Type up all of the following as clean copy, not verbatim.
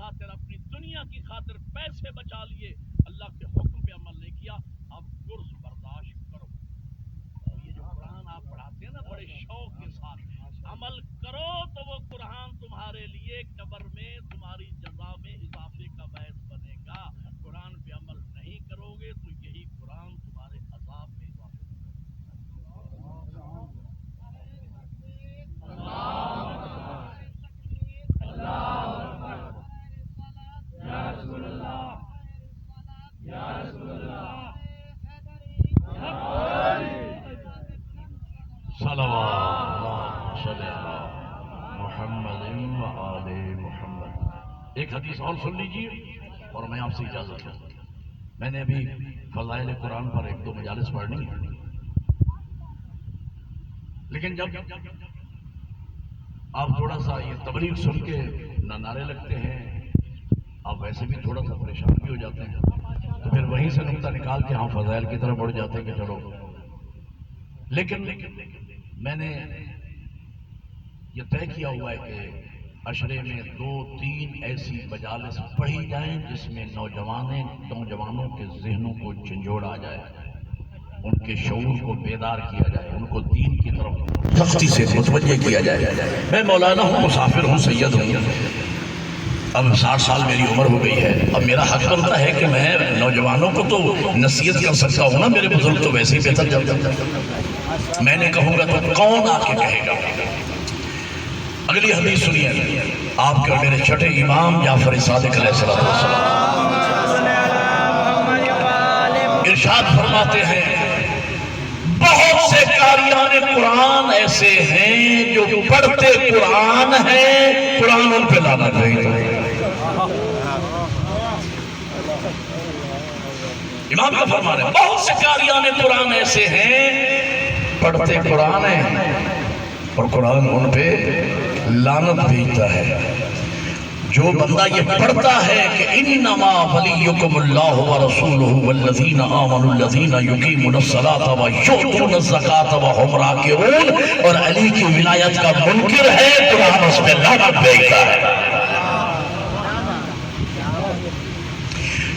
خاطر اپنی دنیا کی خاطر پیسے بچا لیے، اللہ کے حکم پہ عمل نہیں کیا، اب گرز برداشت کرو۔ اور یہ جو قرآن آپ پڑھاتے ہیں نا بڑے شوق کے ساتھ، عمل کرو تو وہ قرآن تمہارے لیے قبر میں تمہاری جزا میں اضافے کا باعث بنے گا۔ قرآن پہ عمل نہیں کرو گے تو یہی قرآن تمہارے عذاب میں اضافے ایک حدیث اور سن لیجیے اور میں آپ سے اجازت لوں۔ میں نے ابھی فضائل قرآن پر ایک دو مجالس پڑھنی ہے، لیکن جب آپ تھوڑا سا یہ تبلیغ سن کے نہ نعرے لگتے ہیں، آپ ویسے بھی تھوڑا سا پریشان بھی ہو جاتے ہیں، تو پھر وہیں سے نقطہ نکال کے ہم فضائل کی طرف بڑھ جاتے ہیں کہ چلو۔ لیکن میں نے یہ طے کیا ہوا ہے کہ عشرے میں 2-3 ایسی مجالس پڑھی جائیں جس میں نوجوانوں کے ذہنوں کو جھنجھوڑ آ جائے، ان کے شعور کو بیدار کیا جائے، ان کو دین کی طرف سختی سے متوجہ کیا جائے۔ میں مولانا ہوں، مسافر ہوں، سید ہوں، اب 60 سال میری عمر ہو گئی ہے، اب میرا حق بنتا ہے کہ میں نوجوانوں کو تو نصیحت کر سکتا ہوں نا، میرے بزرگ تو ویسے ہی بہتر جب میں نے کہوں گا تو کون آ کے کہے گا۔ اگلی حدیث سنیے، آپ کے اور میرے چھٹے امام جعفر صادق علیہ السلام ارشاد فرماتے ہیں، بہت سے قاریان قرآن ایسے ہیں جو پڑھتے قرآن ہیں، قرآن ان پہ لعنت بھیجتا ہے۔ امام کا فرمان ہے، بہت سے قاریان قرآن ایسے ہیں پڑھتے قرآن ہیں اور قرآن ان پہ لعنت بھیجتا ہے۔ جو بندہ یہ پڑھتا ہے کہ انما ولیکم اللہ ورسولہ والذین آمنوا الذین یقیمون الصلاۃ ویؤتون الزکاۃ وہم راکعون، اور علی کی ولایت کا منکر ہے، قرآن اس پہ لعنت بھیجتا ہے۔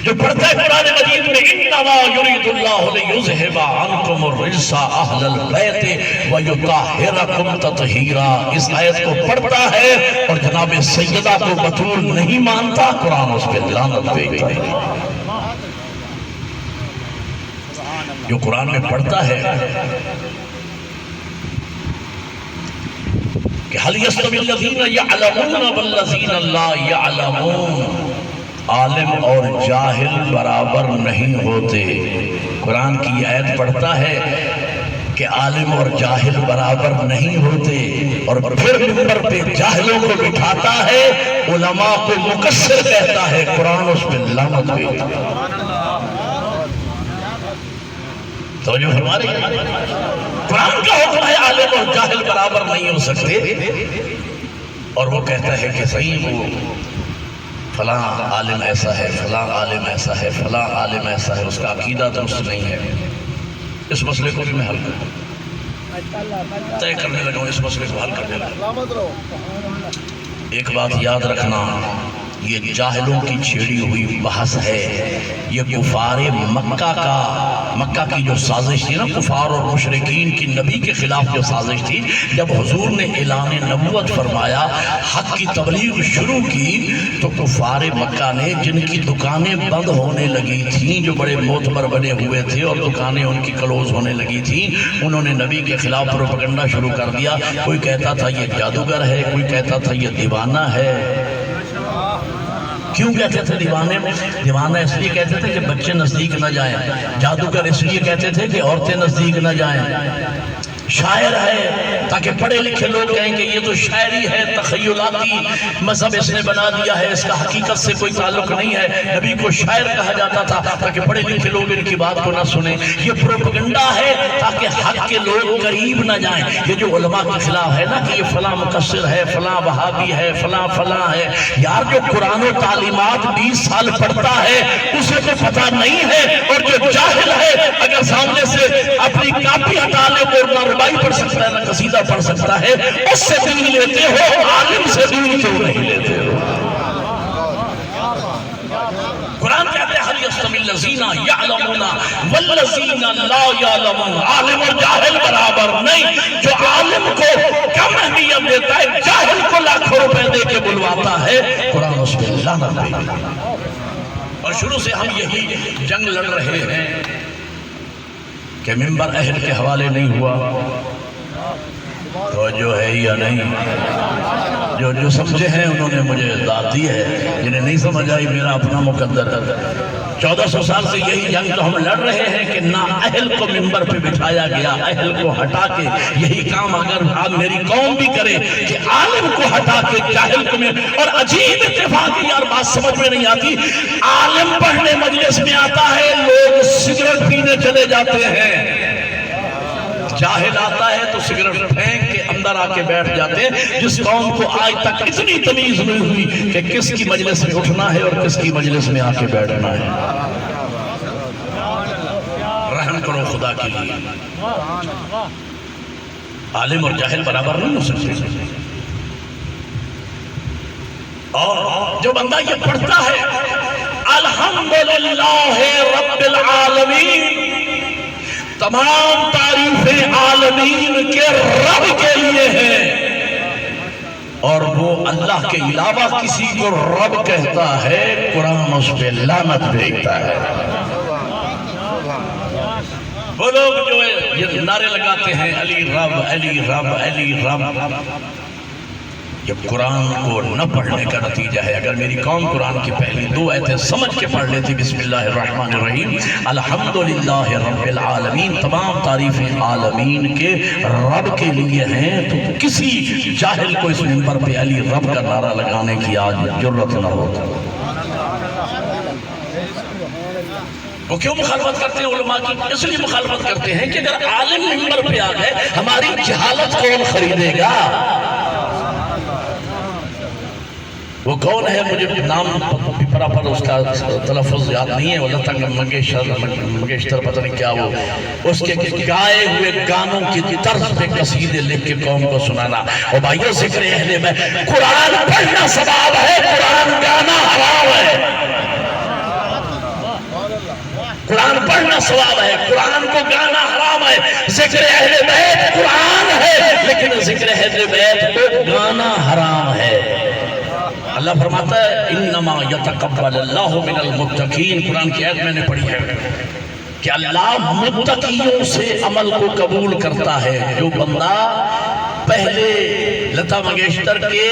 جو پڑھتا ہے قرآن مجید میں انما یرید اللہ لیذھب عنکم الرجس اہل البیت ویطہرکم تطہیرا، اس آیت کو پڑھتا ہے اور جناب سیدہ کو بطول نہیں مانتا، قرآن اس پہ لعنت بھیجتا ہے۔ جو قرآن میں پڑھتا ہے کہ هل یستوی الذین یعلمون والذین لا یعلمون، عالم اور جاہل برابر نہیں ہوتے۔ قرآن کی یہ آیت پڑھتا ہے کہ عالم اور جاہل برابر نہیں ہوتے، اور پھر منبر پہ جاہلوں کو بٹھاتا ہے، علماء کو مقصر کہتا ہے، قرآن اس پہ لعنت بھیجتا ہے۔ توجہ ہماری قرآن کا حکم ہے عالم اور جاہل برابر نہیں ہو سکتے، اور وہ کہتا ہے کہ صحیح وہ فلاں عالم ایسا ہے، فلاں عالم ایسا ہے، فلاں عالم ایسا ہے، اس کا عقیدہ درست نہیں ہے۔ اس مسئلے کو بھی میں حل طے کرنے لگا ہوں، اس مسئلے کو حل کرنے لگا۔ ایک بات یاد رکھنا، یہ جاہلوں کی چھیڑی ہوئی بحث ہے، یہ کفار مکہ کی جو سازش تھی نا، کفار اور مشرکین کی نبی کے خلاف جو سازش تھی، جب حضور نے اعلان نبوت فرمایا، حق کی تبلیغ شروع کی، تو کفار مکہ نے جن کی دکانیں بند ہونے لگی تھیں، جو بڑے معتبر بنے ہوئے تھے اور دکانیں ان کی کلوز ہونے لگی تھیں، انہوں نے نبی کے خلاف پروپیگنڈا شروع کر دیا۔ کوئی کہتا تھا یہ جادوگر ہے، کوئی کہتا تھا یہ دیوانہ ہے۔ کیوں کہتے تھے دیوانے؟ دیوانہ اس لیے کہتے تھے کہ بچے نزدیک نہ جائیں، جادوگر اس لیے کہتے تھے کہ عورتیں نزدیک نہ جائیں، شاعر ہے تاکہ پڑھے لکھے لوگ کہیں کہ یہ تو شاعری ہے، تخیلاتی مذہب اس نے بنا دیا ہے، اس کا حقیقت سے کوئی تعلق نہیں ہے۔ نبی کو شاعر کہا جاتا تھا تاکہ پڑھے لکھے لوگ ان کی بات کو نہ سنیں۔ یہ پروپیگنڈا ہے تاکہ حق کے لوگ قریب نہ جائیں۔ یہ جو علماء کے خلاف ہے نا کہ یہ فلاں مقصر ہے، فلاں وہابی ہے، فلاں فلاں ہے، یار جو قرآن و تعلیمات 20 سال پڑھتا ہے اسے تو پتہ نہیں ہے، اور جو جاہل ہے اگر سامنے سے اپنی کاپی ہٹا لے وہ نہ ربائی پڑھ سکتا ہے نہ قصیدہ پڑھ سکتا ہے، اس سے دین لیتے ہو، عالم سے دین کیوں نہیں لیتے ہو؟ الذین یعلمون والذین لا یعلمون. عالم اور جاہل برابر نہیں. جو عالم کو کم اہمیت دیتا ہے جاہل کو لاکھوں روپے دے کے بلواتا ہے. قرآن اس پہ لعنت بھیجتا ہے. اور شروع سے ہم یہی جنگ لڑ رہے ہیں کہ منبر اہل کے حوالے نہیں ہوا. تو جو ہے یا نہیں, جو سمجھے ہیں انہوں نے مجھے داد دی ہے, جنہیں نہیں سمجھ آئی میرا اپنا مقدر. 1400 سال سے یہی جنگ تو ہم لڑ رہے ہیں کہ نہ اہل کو منبر پہ بٹھایا گیا, اہل کو ہٹا کے. یہی کام اگر آج میری قوم بھی کرے کہ عالم کو ہٹا کے جاہل کو. اور عجیب اتفاق, یار بات سمجھ میں نہیں آتی, عالم پڑھنے مجلس میں آتا ہے, لوگ سگریٹ پینے چلے جاتے ہیں. جاہل آتا ہے تو سگریٹ پھینک کے اندر آ کے بیٹھ جاتے ہیں. جس قوم کو آج تک اتنی تمیز نہیں ہوئی کہ کس کی مجلس میں اٹھنا ہے اور کس کی مجلس میں آ کے بیٹھنا ہے. رحم کرو خدا کے لیے. عالم اور جاہل برابر نہیں ہو سکتے. اور جو بندہ یہ پڑھتا ہے الحمدللہ رب العالمین, تمام تعریفیں عالمین کے رب کے لیے ہیں, اور وہ اللہ کے علاوہ کسی کو رب کہتا ہے, قرآن اس پہ لعنت بھیجتا ہے. وہ لوگ جو یہ نعرے لگاتے ہیں علی رب علی رب علی رب, یہ قرآن کو نہ پڑھنے کا نتیجہ ہے. اگر میری قوم قرآن کی پہلی 2 آیتیں سمجھ کے پڑھ لیتی, بسم اللہ الرحمن الرحیم, الحمدللہ رب العالمین, تمام تعریفیں عالمین کے رب کے لیے ہیں, تو کسی جاہل کو اس منبر پہ علی رب کا نعرہ لگانے کی آج جرت نہ ہو. وہ کیوں مخالفت کرتے ہیں علماء کی؟ اس لیے مخالفت کرتے ہیں کہ اگر عالم منبر پہ آ گئے, ہماری جہالت کون خریدے گا؟ وہ کون ہے مجھے نام پر اس کا تلفظ یاد نہیں ہے. وہ لتا منگیشتر پتہ نہیں کیا, وہ اس کے گائے ہوئے گانوں کی طرز پہ قصیدے لکھ کے قوم کو سنانا. اور بھائیو ذکر اہل میں قرآن پڑھنا ثواب ہے, قرآن گانا حرام ہے. قرآن پڑھنا ثواب ہے, قرآن کو گانا حرام ہے. ذکر اہل بیت قرآن ہے, لیکن ذکر اہل بیت کو گانا حرام ہے. اللہ فرماتا ہے انما یتقبل اللہ من المتقین. قرآن کی آیت میں نے پڑھی ہے کہ اللہ متقیوں سے عمل کو قبول کرتا ہے. جو بندہ پہلے لتا منگیشکر کے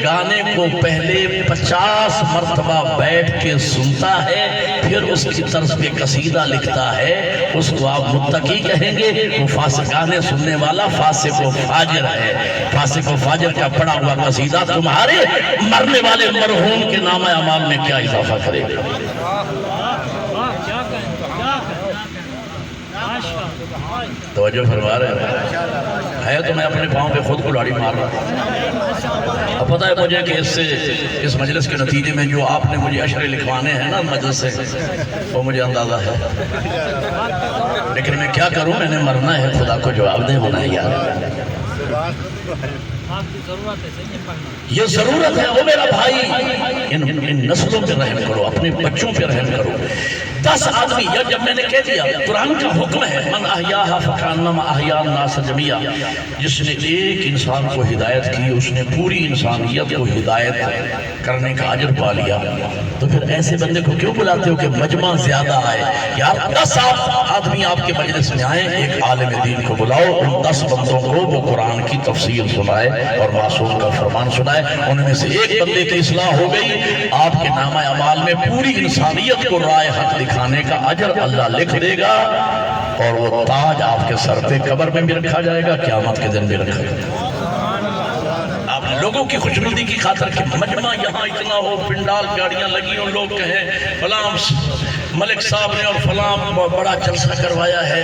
گانے کو پہلے 50 مرتبہ بیٹھ کے سنتا ہے, پھر اس کی طرز پہ قصیدہ لکھتا ہے, اس کو آپ متقی کہیں گے. وہ فاسق گانے سننے والا فاسق و فاجر ہے. فاسق و فاجر کا پڑا ہوا قصیدہ تمہارے مرنے والے مرحوم کے نامہ اعمال میں کیا اضافہ کرے گا؟ توجہ فرما رہے ہیں تو میں اپنے پاؤں پہ خود کلاڑی مار رہا ہوں. اب پتہ ہے مجھے کہ اس مجلس کے نتیجے میں جو آپ نے مجھے اشرے لکھوانے ہیں نا مجلس سے, وہ مجھے اندازہ ہے, لیکن میں کیا کروں, میں نے مرنا ہے, خدا کو جواب دے ہونا ہے. یار یہ ضرورت ہے. وہ میرا بھائی ان نسلوں پہ رحم کرو, اپنے بچوں پہ رحم کرو. 10 آدمی, یا جب میں نے کہہ دیا قرآن کا حکم ہے من احیاھا فکانما احیا الناس جميعا, جس نے ایک انسان کو ہدایت کی اس نے پوری انسانیت کو ہدایت کرنے کا اجر پا لیا. تو پھر ایسے بندے کو کیوں بلاتے ہو کہ مجمع زیادہ آئے؟ یار 10 آدمی آپ کے مجلس میں آئیں, ایک عالم دین کو بلاؤ, ان 10 بندوں کو وہ قرآن کی تفسیر سنائے اور معصوم کا فرمان سنائے. ان میں سے ایک بندے کی اصلاح ہو گئی, آپ کے نامہ اعمال میں پوری انسانیت کو رائے حق دکھانے کا اجر اللہ لکھ دے گا, اور وہ تاج آپ کے سر پہ قبر میں بھی رکھا جائے گا, قیامت کے دن بھی رکھا جائے گا. آپ لوگوں کی خوشنودی کی خاطر کہ مجمع یہاں اتنا ہو, پنڈال گاڑیاں لگی ہوں, لوگ کہیں فلاں ملک صاحب نے اور فلاں بڑا جلسہ کروایا ہے.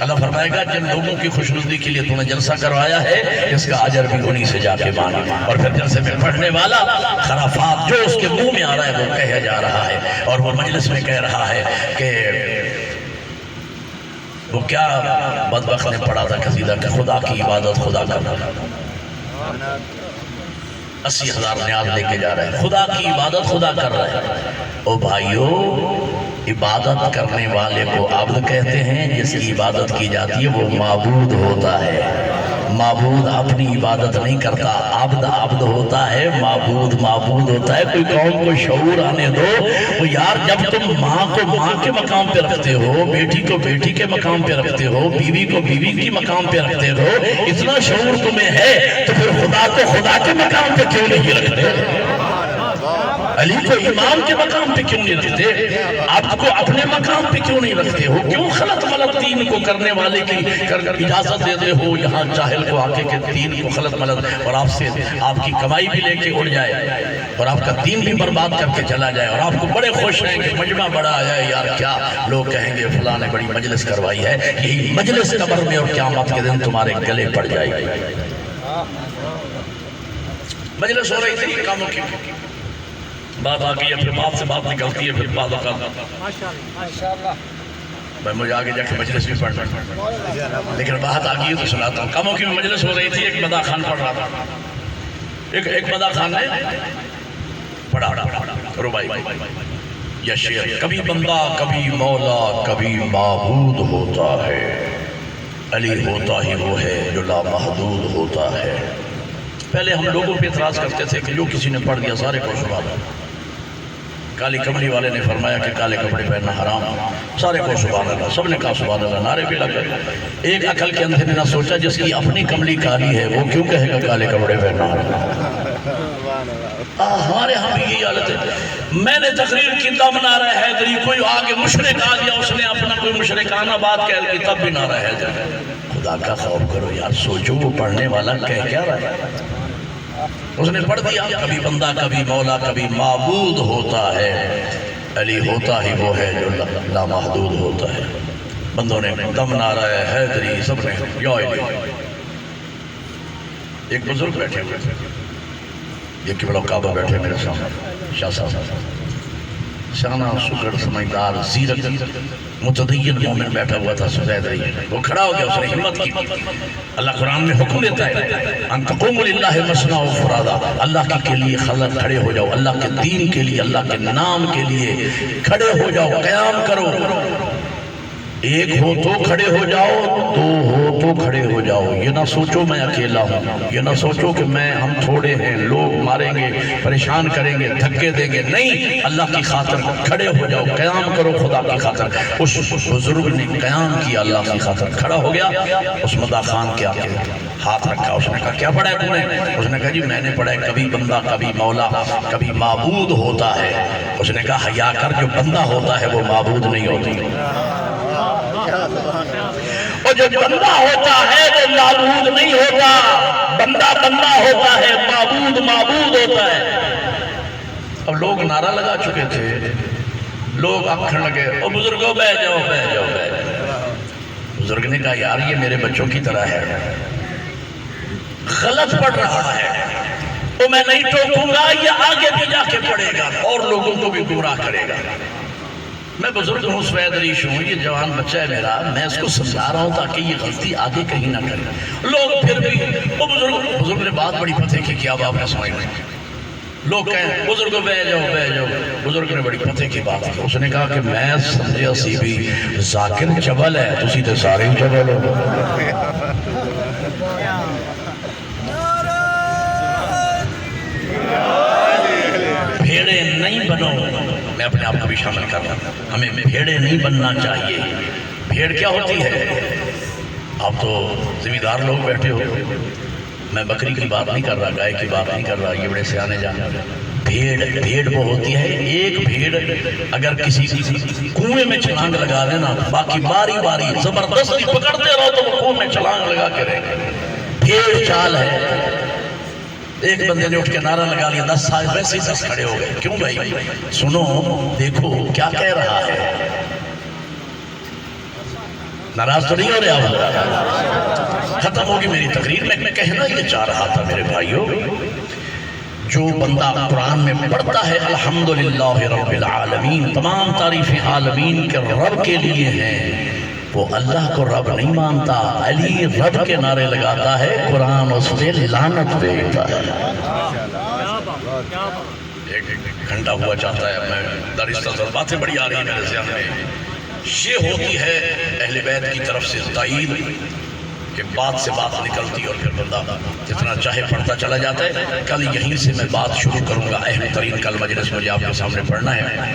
اللہ فرمائے گا جن لوگوں کی خوشنودی کے لیے تم نے جلسہ کروایا ہے اس کا اجر بھی انہی سے جا کے مانگے. اور پھر جلسے میں پڑھنے والا خرافات جو اس کے منہ میں آ رہا ہے وہ کہا جا رہا ہے, اور وہ مجلس میں کہہ رہا ہے کہ وہ کیا بدبخت نے پڑھا تھا قصیدہ کہ خدا کی عبادت خدا کرنا, 80,000 نیاز لے کے جا رہا ہے, خدا کی عبادت خدا کر رہا ہے. او بھائیو، عبادت کرنے والے کو عبد کہتے ہیں، جس کی عبادت کی جاتی ہے وہ معبود ہوتا ہے۔ معبود اپنی عبادت نہیں کرتا، عبد عبد ہوتا ہے، معبود معبود ہوتا ہے۔ کوئی قوم کو شعور آنے دو۔ وہ یار جب تم ماں کو ماں کے مقام پہ رکھتے ہو، بیٹی کو بیٹی کے مقام پہ رکھتے ہو، بیوی کو بیوی کی مقام پہ رکھتے ہو، اتنا شعور تمہیں ہے تو پھر خدا کو خدا کے مقام پہ کیوں نہیں رکھتے؟ علی کو امام کے مقام پہ کیوں نہیں رکھتے؟ عبد کو اپنے مقام پہ کیوں نہیں رکھتے ہو؟ کیوں خلط ملط دین کو کرنے والے کی اجازت دیتے ہو یہاں جاہل کو آکے کہ دین کو خلط ملط، اور آپ سے آپ کی کمائی بھی لے کے اڑ جائے اور آپ کا دین بھی برباد کر کے چلا جائے، اور آپ کو بڑے خوش ہیں کہ مجمع بڑا آیا ہے، یار کیا لوگ کہیں گے فلاں نے بڑی مجلس کروائی ہے، یہی مجلس قبر میں اور قیامت کے دن تمہارے گلے پڑ جائے گی۔ مجلس ہو رہی تھی کاموں کی، بات آ گئی ہے، پھر بات سے بات نکلتی ہے، پھر بات اوقات میں مجھے آگے جا کے مجلس بھی پڑھنا، لیکن بات آ گئی ہے تو سناتا ہوں۔ کاموں کی مجلس ہو رہی تھی، ایک مداح خان پڑھ رہا تھا، ایک مداح خان نے پڑھا ربائی یا شعر، کبھی بندہ کبھی مولا کبھی معبود ہوتا ہے، علی ہوتا ہی وہ ہے جو لامحدود ہوتا ہے۔ پہلے ہم لوگوں پہ اعتراض کرتے تھے کہ جو کسی نے پڑھ دیا سارے کو سبحان اللہ۔ کالی کملی والے نے فرمایا کہ کالے کپڑے پہننا حرام، سارے کو سبحان اللہ، سب نے کہا سبحان اللہ، نعرے بھی لگ گئے۔ ایک عقل کے اندھے نے نہ سوچا جس کی اپنی کملی کالی ہے وہ کیوں کہے گا کالے کپڑے پہننا حرام؟ ہمارے ہاں بھی یہی حالت ہے۔ میں نے تقریر کی تب نعرہ حیدری، کوئی آگے مشرک آ گیا، اس نے اپنا کوئی مشرکانہ بات کہہ دی تب بھی نعرہ حیدری۔ خدا کا خوف کرو یار، سوچو وہ پڑھنے والا کہہ کیا رہا ہے؟ اس نے پڑھ دیا کبھی بندہ کبھی مولا کبھی معبود ہوتا ہے، علی ہوتا ہی وہ ہے جو لامحدود ہوتا ہے۔ بندوں نے دم نعرہ حیدری، سب نے یا علی۔ ایک بزرگ بیٹھے ہوئے تھے، یہ قبلہ کعبہ بیٹھے میرے سامنے، شاہ صاحب شانہ سکڑ سمجھدار زیرک متدین مومن بیٹھا ہوا تھا سفید رہی، وہ کھڑا ہو گیا، اس نے ہمت کی۔ اللہ قرآن میں حکم دیتا ہے ان تقوموا للہ مثنی و فرادا، اللہ کے لیے خلق کھڑے ہو جاؤ، اللہ کے دین کے لیے، اللہ کے نام کے لیے کھڑے ہو جاؤ، قیام کرو۔ ایک ہو تو کھڑے ہو جاؤ، دو ہو تو کھڑے ہو جاؤ۔ یہ نہ سوچو میں اکیلا ہوں، یہ نہ سوچو کہ ہم تھوڑے ہیں، لوگ ماریں گے، پریشان کریں گے، دھکے دیں گے، نہیں، اللہ کی خاطر کھڑے ہو جاؤ، قیام کرو خدا کی خاطر۔ اس بزرگ نے قیام کیا، اللہ کی خاطر کھڑا ہو گیا۔ اس مداح خان کے آگے ہاتھ رکھا، اس نے کہا کیا پڑھا ہے تم نے؟ اس نے کہا جی میں نے پڑھا ہے کبھی بندہ کبھی مولا کبھی معبود ہوتا ہے۔ اس نے کہا حیا کر، جو بندہ ہوتا ہے وہ معبود نہیں ہوتی، اور جو بندہ ہوتا ہے وہ معبود نہیں ہوتا۔ بندہ بندہ ہوتا ہے، معبود معبود ہوتا ہے۔ اب لوگ نعرہ لگا چکے تھے، لوگ آکھنے لگے او بزرگوں بہ جاؤ بہ جاؤ بہ جاؤ۔ بزرگ نے کہا یار یہ میرے بچوں کی طرح ہے، غلط پڑھ رہا ہے، تو میں نہیں ٹوکوں گا، یہ آگے بھی جا کے پڑھے گا اور لوگوں کو بھی گمراہ کرے گا۔ میں بزرگ ہوں، سوید ریش ہوں، یہ جوان بچہ ہے میرا، میں اس کو سمجھا رہا ہوں تاکہ یہ غلطی آگے کہیں نہ کرے۔ لوگ پھر بھی وہ بزرگ نے بات بڑی پتہ کی کیا آپ نے سمجھ لیں، لوگ کہیں بزرگوں بہ جاؤ بہ جاؤ۔ بزرگ نے بڑی پتہ کی بات کی، اس نے کہا کہ میں سمجھے سی بھی ذاکر چبل ہے، تسی تے سارے ہی چبل ہو۔ بھیڑے نہیں بنو، میں اپنے آپ کو بھی شامل کر رہا ہوں، ہمیں بھیڑے نہیں بننا چاہیے۔ بھیڑ کیا ہوتی ہے؟ آپ تو ذمہ دار لوگ بیٹھے ہو، میں بکری کی بات نہیں کر رہا، گائے کی بات نہیں کر رہا، یہ بڑے سیانے جانے۔ بھیڑ وہ ہوتی ہے، ایک بھیڑ اگر کسی کنویں میں چھلانگ لگا دینا، باقی باری باری زبردستی پکڑتے رہو تو وہ کنویں میں چھلانگ لگا کے رہے گا۔ بھیڑ چال ہے۔ ایک بندے نے اٹھ کے نعرہ لگا لیا، 10 سال ویسے ہی 10 کھڑے ہو گئے۔ کیوں بھائی؟ سنو دیکھو کیا کہہ رہا ہے، ناراض تو نہیں ہو رہا ہوں؟ ختم ہوگی میری تقریر، میں کہنا یہ چاہ رہا تھا میرے بھائیوں، جو بندہ قرآن میں پڑھتا ہے الحمدللہ رب العالمین، تمام تعریفیں عالمین کے رب کے لیے ہیں، وہ اللہ کو رب نہیں مانتا، علی رب کے نعرے لگاتا ہے، قرآن اس پہ لعنت بھیجتا ہے۔ ایک گھنٹہ ہوا چاہتا ہے، میں دارستہ باتیں بڑی آ رہی ہیں میرے ذہن میں. یہ ہوتی ہے اہل بیت کی طرف سے تائید کہ بات سے بات نکلتی اور پھر بندہ جتنا چاہے پڑھتا چلا جاتا ہے. کل یہیں سے میں بات شروع کروں گا. اہم ترین کل مجلس مجھے آپ کے سامنے پڑھنا ہے.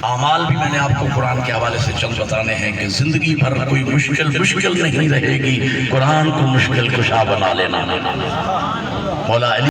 اعمال بھی میں نے آپ کو قرآن کے حوالے سے چند بتانے ہیں کہ زندگی بھر کوئی مشکل نہیں رہے گی، قرآن کو مشکل کشا بنا لینا. مولا علی